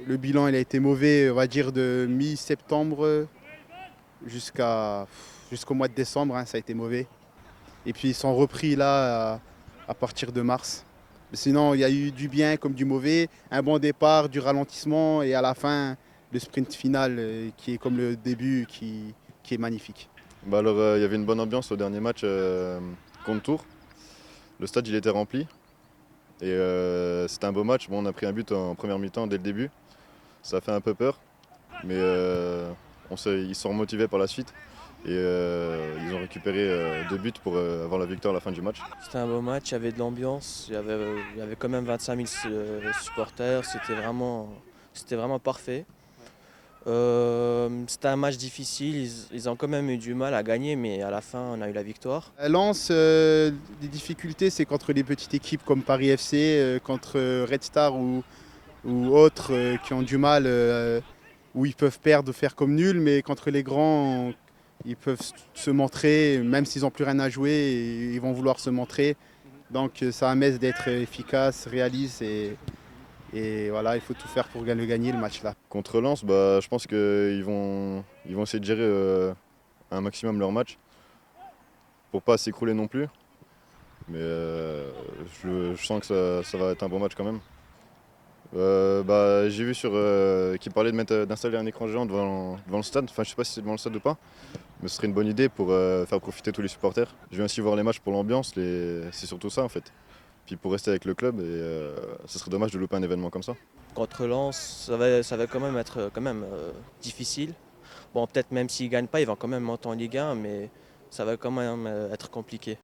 Le bilan il a été mauvais, on va dire, de mi-septembre jusqu'au mois de décembre, hein, ça a été mauvais. Et puis ils sont repris là à partir de mars. Mais sinon, il y a eu du bien comme du mauvais, un bon départ, du ralentissement et à la fin, le sprint final qui est comme le début qui est magnifique. Bah alors, il y avait une bonne ambiance au dernier match contre Tours. Le stade, il était rempli. Et c'était un beau match. Bon, on a pris un but en première mi-temps dès le début. Ça a fait un peu peur. Mais ils sont remotivés par la suite. Et ils ont récupéré 2 buts pour avoir la victoire à la fin du match. C'était un beau match, il y avait de l'ambiance, il y avait quand même 25 000 supporters, c'était vraiment parfait. C'était un match difficile, ils ont quand même eu du mal à gagner, mais à la fin, on a eu la victoire. À Lens, les difficultés, c'est contre les petites équipes comme Paris FC, contre Red Star ou autres qui ont du mal, où ils peuvent perdre, faire comme nul, mais contre les grands, ils peuvent se montrer, même s'ils n'ont plus rien à jouer, ils vont vouloir se montrer. Donc ça à Metz d'être efficace, réaliste et voilà, il faut tout faire pour le gagner le match là. Contre Lens, bah, je pense qu'ils vont essayer de gérer un maximum leur match pour pas s'écrouler non plus. Mais je sens que ça va être un bon match quand même. Bah, j'ai vu qu'ils parlaient d'installer un écran géant devant le stade. Enfin, je sais pas si c'est devant le stade ou pas, mais ce serait une bonne idée pour faire profiter tous les supporters. Je viens aussi voir les matchs pour l'ambiance, c'est surtout ça en fait. Puis pour rester avec le club, et ce serait dommage de louper un événement comme ça. Contre Lens, ça va quand même être difficile. Bon, peut-être même s'ils ne gagnent pas, ils vont quand même monter en Ligue 1, mais ça va quand même être compliqué.